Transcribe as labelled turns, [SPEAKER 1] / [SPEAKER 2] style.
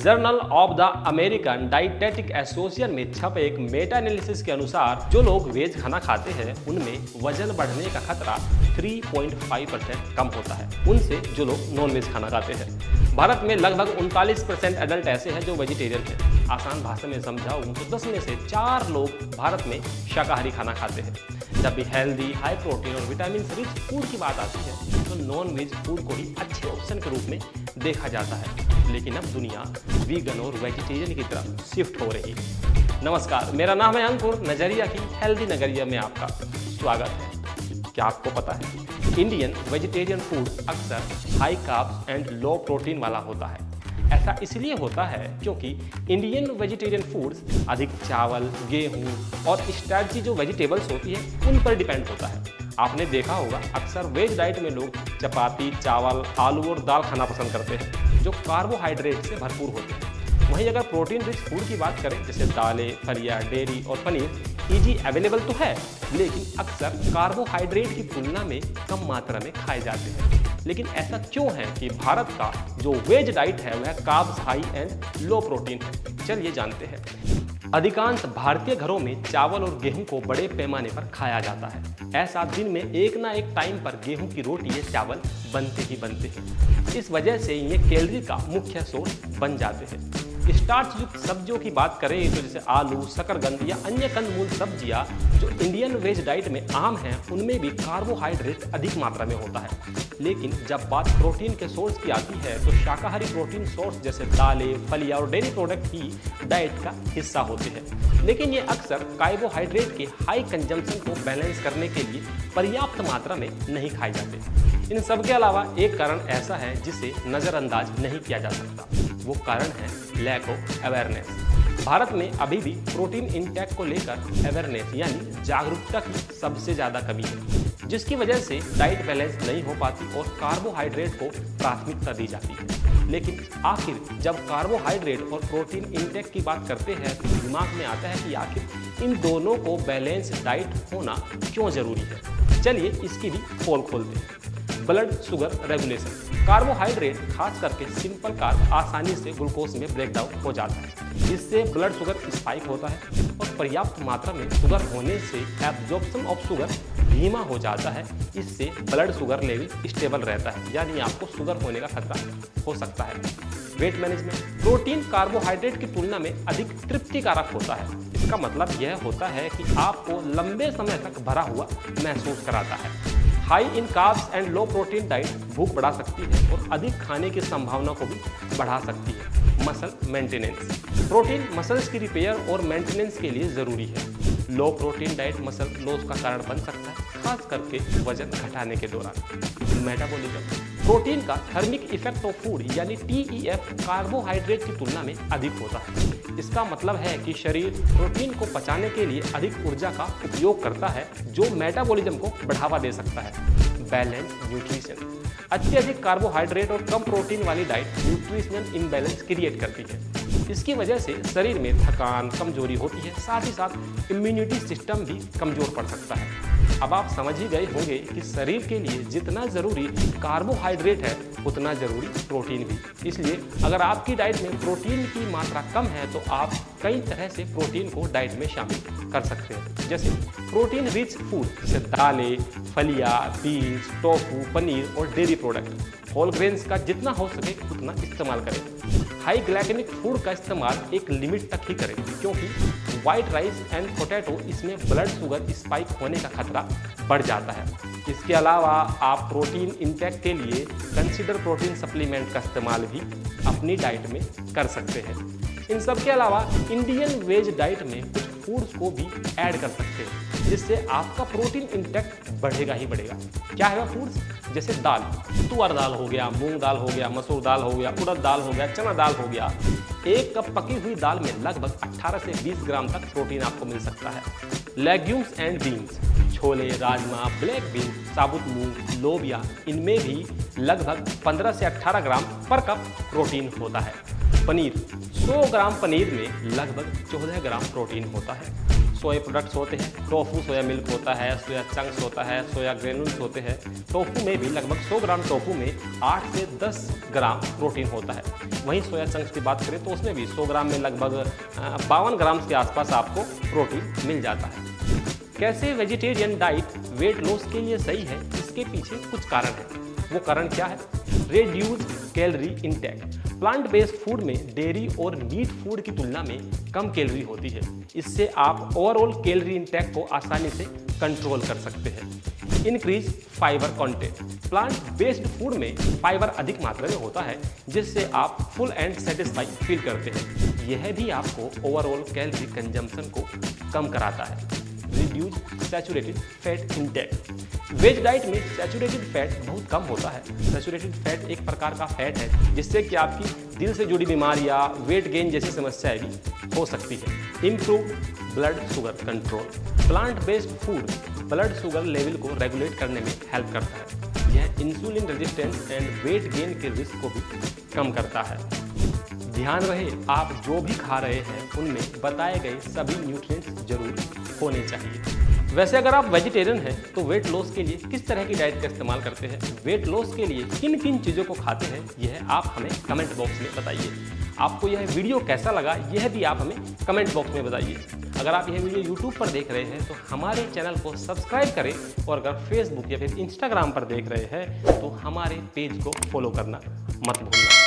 [SPEAKER 1] Journal of the American dietetic association में छपे एक मेटा एनालिसिस के अनुसार जो लोग वेज खाना खाते हैं उनमें वजन बढ़ने का खतरा 3.5% कम होता है उनसे जो लोग नॉन वेज खाना खाते हैं। भारत में लगभग 39% एडल्ट ऐसे हैं जो वेजिटेरियन हैं। आसान भाषा में समझाऊं तो 10 में से 4 लोग भारत में शाकाहारी खाना खाते हैं। जब भी हेल्दी, हाई प्रोटीन और विटामिन रिच फूड की बात आती है तो नॉन वेज फूड को ही अच्छे ऑप्शन के रूप में देखा जाता है, लेकिन अब दुनिया वीगन और वेजिटेरियन की तरफ शिफ्ट हो रही है। नमस्कार, मेरा नाम है अंकुर। नजरिया की हेल्दी नगरिया में आपका स्वागत है। क्या आपको पता है इंडियन वेजिटेरियन फूड अक्सर high carbs and low protein वाला होता है। ऐसा इसलिए होता है क्योंकि इंडियन वेजिटेरियन फूड्स अधिक चावल, गेहूं और स्टार्ची जो वेजिटेबल्स होती है उन पर डिपेंड होता है। आपने देखा होगा अक्सर वेज डाइट में लोग चपाती, चावल, आलू और दाल खाना पसंद करते हैं जो कार्बोहाइड्रेट से भरपूर होते हैं। वहीं अगर प्रोटीन रिच फूड की बात करें जैसे दालें, फलियां, डेयरी और पनीर इजी अवेलेबल तो है, लेकिन अक्सर कार्बोहाइड्रेट की तुलना में कम मात्रा में खाए जाते हैं। लेकिन ऐसा क्यों है कि भारत का जो वेज डाइट है वह carbs high and low protein है? चलिए जानते हैं। अधिकांश भारतीय घरों में चावल और गेहूं को बड़े पैमाने पर खाया जाता है। ऐसा दिन में एक ना एक टाइम पर गेहूं की रोटी या चावल बनते ही बनते हैं। इस वजह से ये कैलोरी का मुख्य सोर्स बन जाते हैं। स्टार्च युक्त सब्जियों की बात करें तो जैसे आलू, शकरकंद या अन्य कंदमूल सब्जियां जो इंडियन वेज डाइट में आम हैं उनमें भी कार्बोहाइड्रेट अधिक मात्रा में होता है। लेकिन जब बात प्रोटीन के सोर्स की आती है तो शाकाहारी प्रोटीन सोर्स जैसे दालें, फलियां और डेयरी प्रोडक्ट ही डाइट का हिस्सा होते हैं। लेकिन ये अक्सर कार्बोहाइड्रेट के हाई कंजम्पशन को बैलेंस करने के लिए पर्याप्त मात्रा में नहीं खाए जाते। इन सब के अलावा एक कारण ऐसा है जिसे नज़रअंदाज नहीं किया जा सकता। वो कारण है लैक ऑफ अवेयरनेस। भारत में अभी भी प्रोटीन इंटेक को लेकर अवेयरनेस यानी जागरूकता की सबसे ज़्यादा कमी है, जिसकी वजह से डाइट बैलेंस नहीं हो पाती और कार्बोहाइड्रेट को प्राथमिकता दी जाती है। लेकिन आखिर जब कार्बोहाइड्रेट और प्रोटीन इंटेक की बात करते हैं तो दिमाग में आता है कि आखिर इन दोनों को बैलेंस डाइट होना क्यों जरूरी है। चलिए इसकी भी पोल खोलते हैं। Blood sugar regulation. कार्बोहाइड्रेट खास करके सिंपल कार्ब आसानी से ग्लूकोज में ब्रेक डाउन हो जाता है। इससे ब्लड शुगर स्पाइक होता है और पर्याप्त मात्रा में शुगर होने से एब्जॉर्प्शन ऑफ शुगर धीमा हो जाता है। इससे ब्लड शुगर लेवल स्टेबल रहता है, यानी आपको शुगर होने का खतरा हो सकता है। Weight management. प्रोटीन कार्बोहाइड्रेट की तुलना में अधिक तृप्तिकारक होता है। इसका मतलब यह होता है कि आपको लंबे समय तक भरा हुआ महसूस कराता है। High in carbs and low protein diet भूख बढ़ा सकती है और अधिक खाने की संभावना को भी बढ़ा सकती है। Muscle maintenance. प्रोटीन मसल्स की रिपेयर और मेंटेनेंस के लिए ज़रूरी है। लो प्रोटीन डाइट मसल लॉस का कारण बन सकता है, खास करके वजन घटाने के दौरान। मेटाबॉलिज्म। प्रोटीन का थर्मिक इफेक्ट ऑफ फूड यानी TEF कार्बोहाइड्रेट की तुलना में अधिक होता है। इसका मतलब है कि शरीर प्रोटीन को पचाने के लिए अधिक ऊर्जा का उपयोग करता है जो मेटाबॉलिज्म को बढ़ावा दे सकता है। Balance nutrition. अत्यधिक कार्बोहाइड्रेट और कम प्रोटीन वाली डाइट न्यूट्रिशनल इम्बैलेंस क्रिएट करती है। इसकी वजह से शरीर में थकान, कमजोरी होती है, साथ ही साथ इम्यूनिटी सिस्टम भी कमजोर पड़ सकता है। अब आप समझ ही गए होंगे कि शरीर के लिए जितना जरूरी कार्बोहाइड्रेट है उतना जरूरी प्रोटीन भी। इसलिए अगर आपकी डाइट में प्रोटीन की मात्रा कम है तो आप कई तरह से प्रोटीन को डाइट में शामिल कर सकते हैं। जैसे प्रोटीन रिच फूड जैसे दालें, फलियां, बीन्स, टोफू, पनीर और डेयरी प्रोडक्ट। होल ग्रेन्स का जितना हो सके उतना इस्तेमाल करें। हाई ग्लाइकेमिक फूड का इस्तेमाल एक लिमिट तक ही करें क्योंकि वाइट राइस एंड पोटैटो इसमें ब्लड शुगर स्पाइक होने का खतरा बढ़ जाता है। इसके अलावा आप प्रोटीन इंटेक के लिए कंसीडर प्रोटीन सप्लीमेंट का इस्तेमाल भी अपनी डाइट में कर सकते हैं। इन सब के अलावा इंडियन वेज डाइट में कुछ फूड्स को भी ऐड कर सकते हैं जिससे आपका प्रोटीन इंटेक बढ़ेगा ही बढ़ेगा। क्या है वह फूड्स? जैसे दाल, तुअर दाल हो गया, मूंग दाल हो गया, मसूर दाल हो गया, उड़द दाल हो गया, चना दाल हो गया। एक कप पकी हुई दाल में लगभग 18 से 20 ग्राम तक प्रोटीन आपको मिल सकता है। Legumes and beans, chole, rajma, black bean, साबुत मूंग, लोबिया, इनमें भी लगभग 15 से 18 ग्राम पर कप प्रोटीन होता है। पनीर, 100 ग्राम पनीर में लगभग 14 ग्राम प्रोटीन होता है। सोया प्रोडक्ट्स होते हैं, टोफू सोया मिल्क होता है, सोया चंक्स होता है, सोया ग्रेनुल्स होते हैं। टोफू में भी लगभग 100 ग्राम टोफू में 8 से 10 ग्राम प्रोटीन होता है। वहीं सोया चंक्स की बात करें तो उसमें भी 100 ग्राम में लगभग 52 ग्राम के आसपास आपको प्रोटीन मिल जाता है। कैसे वेजिटेरियन डाइट वेट लॉस के लिए सही है, इसके पीछे कुछ कारण है। वो कारण क्या है? Reduce calorie intake. Plant based food में डेयरी और मीट फूड की तुलना में कम कैलोरी होती है। इससे आप ओवरऑल कैलोरी इंटेक को आसानी से कंट्रोल कर सकते हैं। Increase fibre content. Plant based food में फाइबर अधिक मात्रा में होता है, जिससे आप फुल एंड सेटिस्फाई फील करते हैं। यह भी आपको ओवरऑल कैलोरी कंजम्पशन को कम कराता है। Reduce saturated fat intake. Veg diet में सैचुरेटेड फैट बहुत कम होता है। सैचुरेटेड फैट एक प्रकार का फैट है जिससे कि आपकी दिल से जुड़ी बीमारियां, वेट गेन जैसी समस्याएं भी हो सकती है। Improve blood sugar control. Plant based food blood sugar level को रेगुलेट करने में हेल्प करता है। यह insulin resistance and weight gain के रिस्क को भी कम करता है। ध्यान रहे, आप जो भी खा रहे हैं उनमें बताए गए सभी न्यूट्रिएंट्स जरूर होने चाहिए। वैसे अगर आप वेजिटेरियन हैं तो वेट लॉस के लिए किस तरह की डाइट का इस्तेमाल करते हैं, वेट लॉस के लिए किन किन चीज़ों को खाते हैं, यह आप हमें कमेंट बॉक्स में बताइए। आपको यह वीडियो कैसा लगा, यह भी आप हमें कमेंट बॉक्स में बताइए। अगर आप यह वीडियो यूट्यूब पर देख रहे हैं तो हमारे चैनल को सब्सक्राइब करें, और अगर फेसबुक या फिर इंस्टाग्राम पर देख रहे हैं तो हमारे पेज को फॉलो करना मत भूलना।